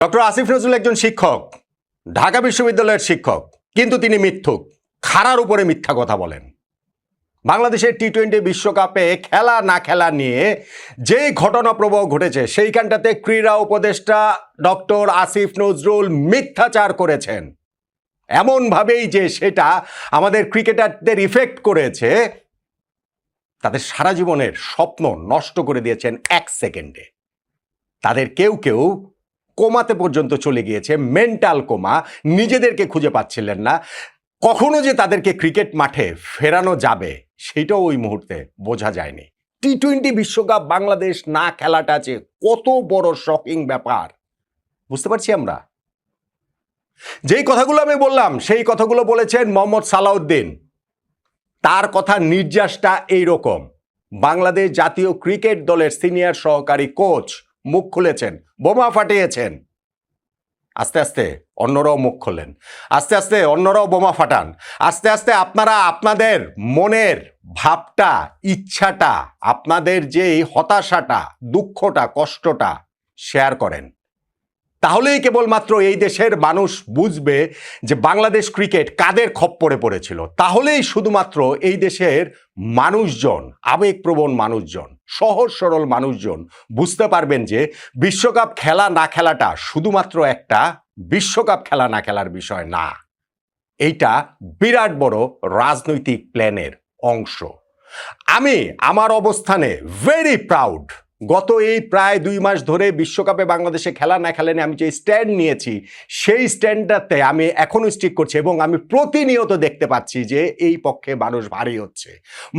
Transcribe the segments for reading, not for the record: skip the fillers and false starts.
Doctor Asif Nazrul একজন শিক্ষক, ঢাকা বিশ্ববিদ্যালয়ের শিক্ষক, কিন্তু তিনি মিথ্যুক, খাড়ার উপরে মিথ্যা কথা বলেন। বাংলাদেশের টি-20 বিশ্বকাপে খেলা না খেলা নিয়ে যেই ঘটনাপ্রবাহ ঘটেছে সেইখানটাতে ক্রীড়া উপদেষ্টা ডক্টর আসিফ নজরুল মিথ্যাচার করেছেন এমনভাবেই যে সেটা আমাদের ক্রিকেটারদের ইফেক্ট করেছে, তাদের সারা জীবনের স্বপ্ন নষ্ট করে দিয়েছেন এক সেকেন্ডে। তাদের কেউ কেউ কোমাতে পর্যন্ত চলে গিয়েছে, মেন্টাল কোমা, নিজেদেরকে খুঁজে পাচ্ছিলেন না। কখনো যে তাদেরকে ক্রিকেট মাঠে ফেরানো যাবে সেটাও ওই মুহূর্তে বোঝা যায়নি। টি-20 বিশ্বকাপ বাংলাদেশ না খেলাটা যে কত বড় শকিং ব্যাপার বুঝতে পারছি আমরা। যেই কথাগুলো আমি বললাম সেই কথাগুলো বলেছেন মোহাম্মদ সালাউদ্দিন। তার কথা নির্যাসটা এইরকম। বাংলাদেশ জাতীয় ক্রিকেট দলের সিনিয়র সহকারী কোচ মুখ খুলেছেন, বোমা ফাটিয়েছেন। আস্তে আস্তে অন্যরাও মুখ খোলেন, আস্তে আস্তে অন্যরাও বোমা ফাটান, আস্তে আস্তে আপনারা আপনাদের মনের ভাবটা, ইচ্ছাটা, আপনাদের যে হতাশাটা, দুঃখটা, কষ্টটা শেয়ার করেন। তাহলেই কেবলমাত্র এই দেশের মানুষ বুঝবে যে বাংলাদেশ ক্রিকেট কাদের খপ্পরে পড়েছিল। তাহলেই শুধুমাত্র এই দেশের মানুষজন, আবেগপ্রবণ মানুষজন, সহজ সরল মানুষজন বুঝতে পারবেন যে বিশ্বকাপ খেলা না খেলাটা শুধুমাত্র একটা বিশ্বকাপ খেলা না খেলার বিষয় না, এইটা বিরাট বড় রাজনৈতিক প্ল্যানের অংশ। আমি আমার অবস্থানে ভেরি প্রাউড। গত এই প্রায় 2 মাস ধরে বিশ্বকাপে বাংলাদেশে খেলা না খেলা নিয়ে আমি যে স্ট্যান্ড নিয়েছি সেই স্ট্যান্ডটাতে আমি এখনো স্টিক করছি, এবং আমি প্রতিনিয়ত দেখতে পাচ্ছি যে এই পক্ষে মানুষ ভারী হচ্ছে।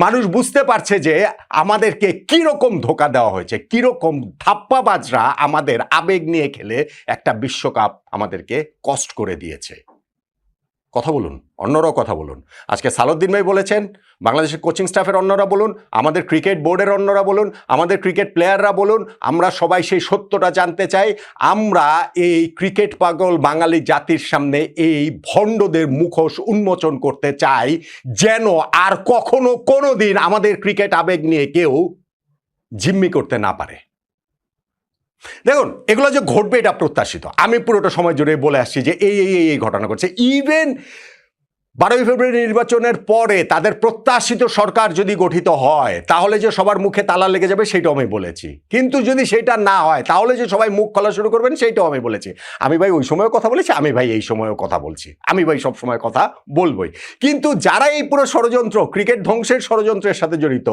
মানুষ বুঝতে পারছে যে আমাদেরকে কিরকম ধোঁকা দেওয়া হয়েছে, কিরকম ধাপ্পাবাজরা আমাদের আবেগ নিয়ে খেলে একটা বিশ্বকাপ আমাদেরকে কষ্ট করে দিয়েছে। কথা বলুন, অন্যরাও কথা বলুন। আজকে সালাউদ্দিন ভাই বলেছেন, বাংলাদেশের কোচিং স্টাফের অন্যরা বলুন, আমাদের ক্রিকেট বোর্ডের অন্যরা বলুন, আমাদের ক্রিকেট প্লেয়াররা বলুন, আমরা সবাই সেই সত্যটা জানতে চাই। আমরা এই ক্রিকেট পাগল বাঙালি জাতির সামনে এই ভণ্ডদের মুখোশ উন্মোচন করতে চাই, যেন আর কখনো কোনো দিন আমাদের ক্রিকেট আবেগ নিয়ে কেউ জিম্মি করতে না পারে। দেখুন, এগুলো যে ঘটবে এটা প্রত্যাশিত। আমি পুরোটা সময় জুড়ে বলে আসছি যে এই ঘটনা ঘটছে। ইভেন 12ই ফেব্রুয়ারি নির্বাচনের পরে তাদের প্রত্যাশিত সরকার যদি গঠিত হয় তাহলে যে সবার মুখে তালা লেগে যাবে সেটাও আমি বলেছি, কিন্তু যদি সেটা না হয় তাহলে যে সবাই মুখ খোলা শুরু করবেন সেইটাও আমি বলেছি। আমি ভাই ওই সময়ও কথা বলেছি, আমি ভাই এই সময়ও কথা বলছি, আমি ভাই সব সময় কথা বলবই। কিন্তু যারা এই পুরো ষড়যন্ত্র, ক্রিকেট ধ্বংসের ষড়যন্ত্রের সাথে জড়িত,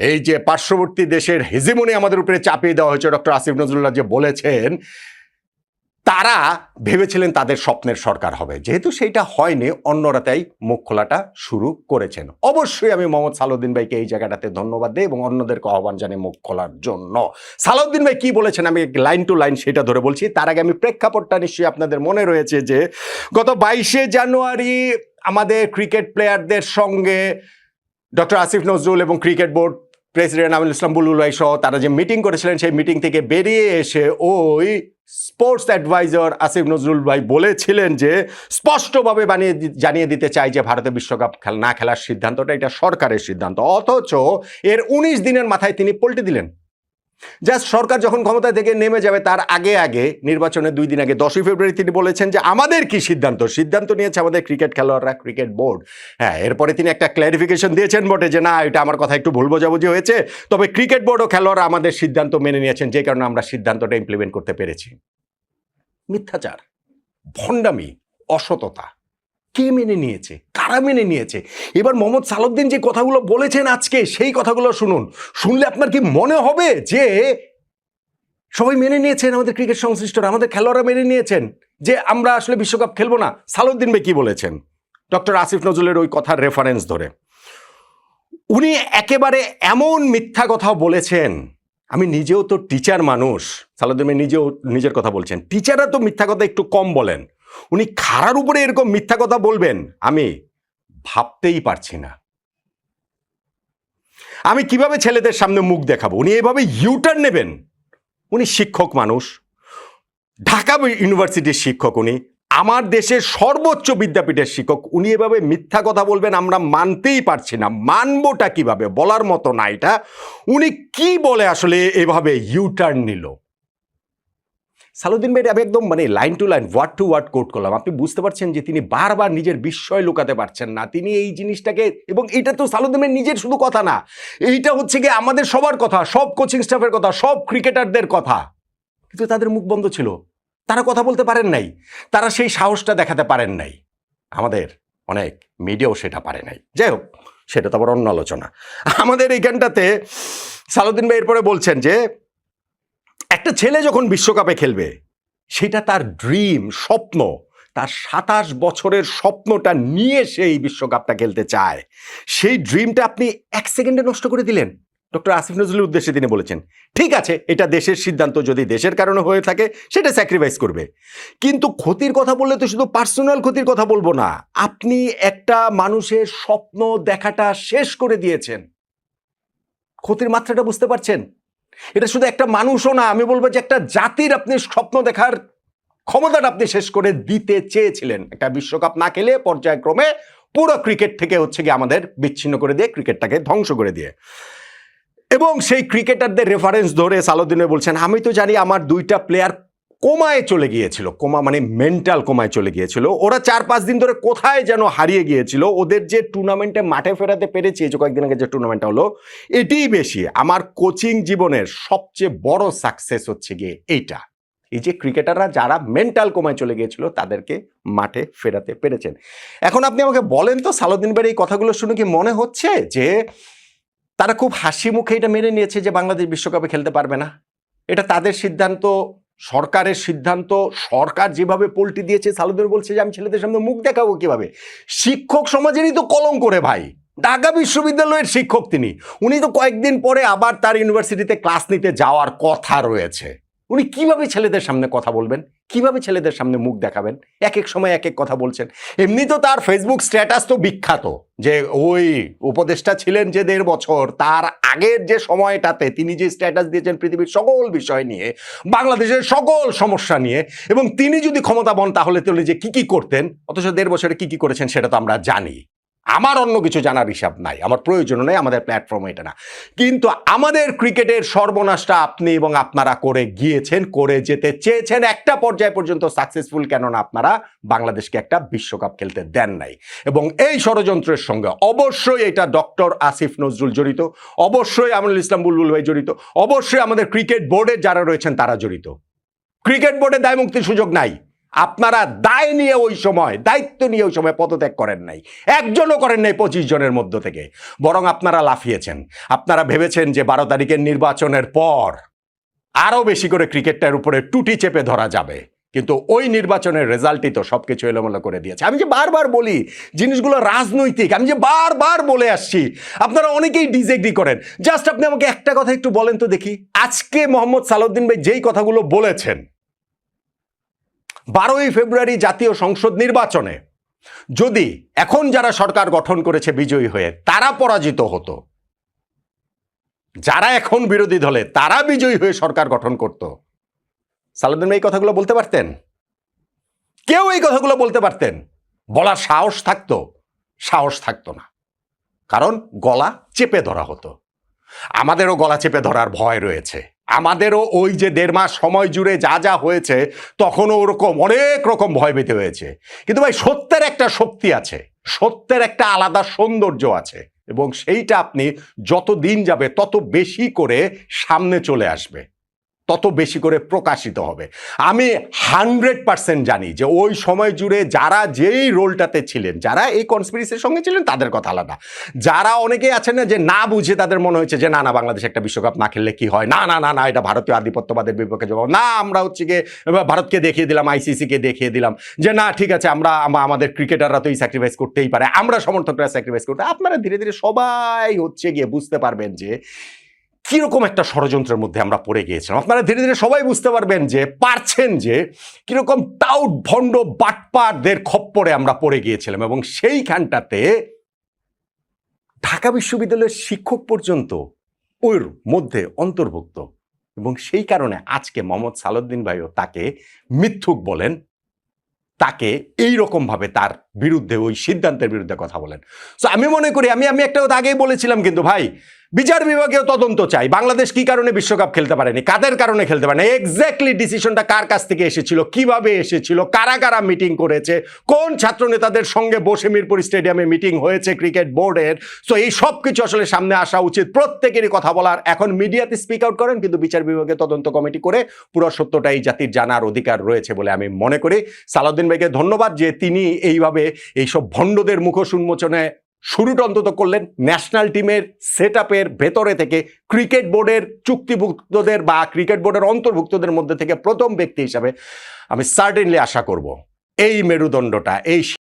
এই যে পার্শ্ববর্তী দেশের হেজিমনি আমাদের উপরে চাপিয়ে দেওয়া হয়েছে, ডক্টর আসিফ নজরুল্লাহ যে বলেছেন, তারা ভেবেছিলেন তাদের স্বপ্নের সরকার হবে। যেহেতু সেইটা হয়নি, অন্যরা তাই মুখ খোলাটা শুরু করেছেন। অবশ্যই আমি মোহাম্মদ সালাউদ্দিন ভাইকে এই জায়গাটাতে ধন্যবাদ দিই এবং অন্যদেরকে আহ্বান জানিয়ে মুখ খোলার জন্য। সালাউদ্দিন ভাই কি বলেছেন আমি লাইন টু লাইন সেটা ধরে বলছি। তার আগে আমি প্রেক্ষাপটটা নিশ্চয়ই আপনাদের মনে রয়েছে যে গত 22শে জানুয়ারি আমাদের ক্রিকেট প্লেয়ারদের সঙ্গে ডক্টর আসিফ নজরুল এবং cricket board president Aminul Islam বুলবুল ভাই সহ তারা যে মিটিং করেছিলেন, সেই মিটিং থেকে বেরিয়ে এসে ওই স্পোর্টস অ্যাডভাইজার আসিফ নজরুল ভাই বলেছিলেন যে স্পষ্টভাবে জানিয়ে দিতে চাই যে ভারতে বিশ্বকাপ না খেলার সিদ্ধান্তটা এটা সরকারের সিদ্ধান্ত। অথচ এর 19 দিনের মাথায় তিনি পল্টে দিলেন। জাস্ট সরকার যখন ক্ষমতা থেকে নেমে যাবে তার আগে নির্বাচনের 2 দিন আগে 10ই ফেব্রুয়ারি তিনি বলেছেন যে আমাদের কি সিদ্ধান্ত নিয়েছে আমাদের ক্রিকেট খেলোয়াড়রা, ক্রিকেট বোর্ড। হ্যাঁ, এরপরে তিনি একটা ক্ল্যারিফিকেশন দিয়েছেন বটে যে না, এটা আমার কথা একটু ভুল বোঝাবুঝি হয়েছে, তবে ক্রিকেট বোর্ড ও খেলোয়াড়রা আমাদের সিদ্ধান্ত মেনে নিয়েছেন, যে কারণে আমরা সিদ্ধান্তটা ইমপ্লিমেন্ট করতে পেরেছি। মিথ্যাচার, ভণ্ডামি, অসততা কে মেনে নিয়েছে, কারা মেনে নিয়েছে? এবার মোহাম্মদ সালাউদ্দিন যে কথাগুলো বলেছেন আজকে, সেই কথাগুলো শুনুন। শুনলে আপনার কি মনে হবে যে সবাই মেনে নিয়েছেন, আমাদের ক্রিকেট সংশ্লিষ্টরা, আমাদের খেলোয়াড়রা মেনে নিয়েছেন যে আমরা আসলে বিশ্বকাপ খেলবো না? সালাউদ্দিন ভাই কি বলেছেন ডক্টর আসিফ নজরুলের ওই কথার রেফারেন্স ধরে? উনি একেবারে এমন মিথ্যা কথা বলেছেন। আমি নিজেও তো টিচার মানুষ, সালাউদ্দিন ভাই নিজেও নিজের কথা বলছেন, টিচাররা তো মিথ্যা কথা একটু কম বলেন, উনি খাড়ার উপরে এরকম মিথ্যা কথা বলবেন আমি ভাবতেই পারছি না। আমি কিভাবে ছেলেদের সামনে মুখ দেখাবো? উনি এভাবে ইউটার্ন নেবেন? উনি শিক্ষক মানুষ, ঢাকা ইউনিভার্সিটির শিক্ষক, উনি আমার দেশের সর্বোচ্চ বিদ্যাপীঠের শিক্ষক, উনি এভাবে মিথ্যা কথা বলবেন আমরা মানতেই পারছি না। মানবোটা কিভাবে, বলার মতো না এটা। উনি কি বলে আসলে এভাবে ইউটার্ন নিল? সালাউদ্দিন ভাই আমি একদম মানে line to line word to word quote করলাম, আপনি বুঝতে পারছেন যে তিনি বারবার নিজের বিস্ময় লুকাতে পারছেন না, তিনি এই জিনিসটাকে, এবং এটা তো সালাউদ্দিন ভাই নিজের শুধু কথা না, এইটা হচ্ছে গিয়ে আমাদের সবার কথা, সব কোচিং স্টাফের কথা, সব ক্রিকেটারদের কথা, কিন্তু তাদের মুখ বন্ধ ছিল, তারা কথা বলতে পারেন নাই, তারা সেই সাহসটা দেখাতে পারেন নাই, আমাদের অনেক মিডিয়াও সেটা পারে নাই। যাই হোক, সেটা তো আবার অন্য আলোচনা। আমাদের এইখানটাতে সালাউদ্দিন ভাই এরপরে বলছেন যে একটা ছেলে যখন বিশ্বকাপে খেলবে সেটা তার ড্রিম, স্বপ্ন, তার 27 বছরের স্বপ্নটা নিয়ে সেই বিশ্বকাপটা খেলতে চায়, সেই ড্রিমটা আপনি 1 সেকেন্ডে নষ্ট করে দিলেন। ডক্টর আসিফ নজরুলের উদ্দেশ্যে তিনি বলেছেন, ঠিক আছে এটা দেশের সিদ্ধান্ত, যদি দেশের কারণে হয়ে থাকে সেটা স্যাক্রিফাইস করবে, কিন্তু ক্ষতির কথা বললে তো শুধু পার্সোনাল ক্ষতির কথা বলবো না, আপনি একটা মানুষের স্বপ্ন দেখাটা শেষ করে দিয়েছেন। ক্ষতির মাত্রাটা বুঝতে পারছেন? এটা শুধু একটা মানুষও না, আমি বলবো যে একটা জাতির আপনি স্বপ্ন দেখার ক্ষমতাটা আপনি শেষ করে দিতে চেয়েছিলেন। একটা বিশ্বকাপ না খেলে পর্যায়ক্রমে পুরো ক্রিকেট থেকে হচ্ছে কি আমাদের বিচ্ছিন্ন করে দিয়ে, ক্রিকেটটাকে ধ্বংস করে দিয়ে, এবং সেই ক্রিকেটারদের রেফারেন্স ধরে সালাউদ্দিন বলছেন, আমি তো জানি আমার 2টা প্লেয়ার কোমায় চলে গিয়েছিল, কোমা মানে মেন্টাল কোমায় চলে গিয়েছিল, ওরা 4-5 দিন ধরে কোথায় যেন হারিয়ে গিয়েছিল, ওদের যে টুর্নামেন্টে মাঠে ফেরাতে পেরেছি, যে কয়েকদিন আগে যে টুর্নামেন্টটা হলো, এটাই বেশি আমার কোচিং জীবনের সবচেয়ে বড় সাকসেস হচ্ছে গিয়ে এইটা, এই যে ক্রিকেটাররা যারা মেন্টাল কোমায় চলে গিয়েছিল তাদেরকে মাঠে ফেরাতে পেরেছেন। এখন আপনি আমাকে বলেন তো, সালাউদ্দিন ভাইয়ের এই কথাগুলো শুনে কি মনে হচ্ছে যে তারা খুব হাসি মুখে এটা মেনে নিয়েছে যে বাংলাদেশ বিশ্বকাপে খেলতে পারবে না? এটা তাদের সিদ্ধান্ত, সরকারের সিদ্ধান্ত, সরকার যেভাবে পল্টি দিয়েছে, সালাউদ্দিন বলছে যে আমি ছেলেদের সামনে মুখ দেখাবো কিভাবে? শিক্ষক সমাজেরই তো কলঙ্ক করে ভাই, ঢাকা বিশ্ববিদ্যালয়ের শিক্ষক তিনি, উনি তো কয়েকদিন পরে আবার তার ইউনিভার্সিটিতে ক্লাস নিতে যাওয়ার কথা রয়েছে, উনি কিভাবে ছেলেদের সামনে কথা বলবেন, কিভাবে ছেলেদের সামনে মুখ দেখাবেন? এক এক সময় এক এক কথা বলছেন। এমনি তো তার ফেসবুক স্ট্যাটাস তো বিখ্যাত, যে ওই উপদেষ্টা ছিলেন যে 1.5 বছর, তার আগের যে সময়টাতে তিনি যে স্ট্যাটাস দিয়েছেন পৃথিবীর সকল বিষয় নিয়ে, বাংলাদেশের সকল সমস্যা নিয়ে, এবং তিনি যদি ক্ষমতা পান তাহলে তিনি যে কি কি করতেন, অথচ 1.5 বছরে কি কি করেছেন সেটা তো আমরা জানি। আমার অন্য কিছু জানার হিসাব নাই, আমার প্রয়োজন নেই, আমাদের প্ল্যাটফর্ম এটা না, কিন্তু আমাদের ক্রিকেটের সর্বনাশটা আপনি এবং আপনারা করে গিয়েছেন, করে যেতে চেয়েছেন, একটা পর্যায় পর্যন্ত সাকসেসফুল, কেননা আপনারা বাংলাদেশকে একটা বিশ্বকাপ খেলতে দেন নাই, এবং এই ষড়যন্ত্রের সঙ্গে অবশ্যই এটা ডক্টর আসিফ নজরুল জড়িত, অবশ্যই আমিনুল ইসলাম বুলবুল ভাই জড়িত, অবশ্যই আমাদের ক্রিকেট বোর্ডের যারা রয়েছেন তারা জড়িত। ক্রিকেট বোর্ডে দায় মুক্তির সুযোগ নাই, আপনারা দায় নিয়ে ওই সময়, দায়িত্ব নিয়ে ওই সময় পদত্যাগ করেন নাই, একজনও করেন নাই 25 জনের মধ্য থেকে, বরং আপনারা লাফিয়েছেন। আপনারা ভেবেছেন যে 12 তারিখের নির্বাচনের পর আরো বেশি করে ক্রিকেটটার উপরে টুটি চেপে ধরা যাবে, কিন্তু ওই নির্বাচনের রেজাল্টই তো সবকিছু এলোমেলো করে দিয়েছে। আমি যে বারবার বলি জিনিসগুলো রাজনৈতিক, আমি যে বারবার বলে আসছি, আপনারা অনেকেই ডিসএগ্রি করেন। জাস্ট আপনি আমাকে একটা কথা একটু বলেন তো দেখি, আজকে মোহাম্মদ সালাউদ্দিন ভাই যেই কথাগুলো বলেছেন, 12ই ফেব্রুয়ারি জাতীয় সংসদ নির্বাচনে যদি এখন যারা সরকার গঠন করেছে বিজয়ী হয়ে তারা পরাজিত হতো, যারা এখন বিরোধী দলে তারা বিজয়ী হয়ে সরকার গঠন করত, সালাউদ্দিন ভাই এই কথাগুলো বলতে পারতেন? কেউ এই কথাগুলো বলতে পারতেন? বলার সাহস থাকতো? সাহস থাকতো না, কারণ গলা চেপে ধরা হতো। আমাদেরও গলা চেপে ধরার ভয় রয়েছে, আমাদেরও ওই যে 1.5 মাস সময় জুড়ে যা যা হয়েছে তখনও ওরকম অনেক রকম ভয় পেতে হয়েছে, কিন্তু ভাই সত্যের একটা শক্তি আছে, সত্যের একটা আলাদা সৌন্দর্য আছে, এবং সেইটা আপনি যত দিন যাবে তত বেশি করে সামনে চলে আসবে, তত বেশি করে প্রকাশিত হবে। আমি 100% জানি যে ওই সময় জুড়ে যারা যেই রোলটাতে ছিলেন, যারা এই কনস্পিরেসির সঙ্গে ছিলেন তাদের কথা আলাদা, যারা অনেকেই আছেন না যে না বুঝে তাদের মনে হয়েছে যে না না বাংলাদেশ একটা বিশ্বকাপ না খেললে কি হয়, না না না না এটা ভারতীয় আধিপত্যবাদের বিপক্ষে জবাব, না আমরা হচ্ছে গিয়ে ভারতকে দেখিয়ে দিলাম, আইসিসিকে দেখিয়ে দিলাম যে না ঠিক আছে আমরা আমাদের ক্রিকেটাররা তো এই স্যাক্রিফাইস করতেই পারে, আমরা সমর্থকরা স্যাক্রিফাইস করতে। আপনারা ধীরে ধীরে সবাই হচ্ছে গিয়ে বুঝতে পারবেন যে কিরকম একটা ষড়যন্ত্রের মধ্যে আমরা পড়ে গিয়েছিলাম, আপনারা ধীরে ধীরে সবাই বুঝতে পারবেন যে পারছেন যে কিরকম টাউট ভণ্ড বাটপারদের খপ্পরে আমরা পড়ে গিয়েছিলাম, এবং সেইখানটাতে ঢাকা বিশ্ববিদ্যালয়ের শিক্ষক পর্যন্ত ওর মধ্যে অন্তর্ভুক্ত, এবং সেই কারণে আজকে মোহাম্মদ সালাউদ্দিন ভাইও তাকে মিথ্যুক বলেন, তাকে এই রকম ভাবে তার বিরুদ্ধে ওই সিদ্ধান্তের বিরুদ্ধে কথা বলেন। সো আমি মনে করি আমি একটা কথা আগেই বলেছিলাম, কিন্তু ভাই বিচার বিভাগীয় তদন্ত চাই, বাংলাদেশ কি কারণে বিশ্বকাপ খেলতে পারেনি, কাদের কারণে খেলতে পারেনি, এক্স্যাক্টলি ডিসিশনটা কার কাছ থেকে এসেছিল, কিভাবে এসেছিল, কারা কারা মিটিং করেছে, কোন ছাত্র নেতাদের সঙ্গে বসে মিরপুর স্টেডিয়ামে মিটিং হয়েছে ক্রিকেট বোর্ডের। সো এই সব কিছু আসলে সামনে আসা উচিত, প্রত্যেকেরই কথা বলার। এখন মিডিয়াতে স্পিক আউট করেন, কিন্তু বিচার বিভাগে তদন্ত কমিটি করে পুরো সত্যটা এই জাতির জানার অধিকার রয়েছে বলে আমি মনে করি। সালাউদ্দিন ভাইকে ধন্যবাদ যে তিনি এইভাবে এইসব ভণ্ডদের মুখোশ উন্মোচনে শুরুটা অন্তত করলেন। ন্যাশনাল টিমের সেটআপের ভেতরে থেকে ক্রিকেট বোর্ডের চুক্তিভুক্তদের বা ক্রিকেট বোর্ডের অন্তর্ভুক্তদের মধ্যে থেকে প্রথম ব্যক্তি হিসাবে আমি সার্টেনলি আশা করব এই মেরুদণ্ডটা, এই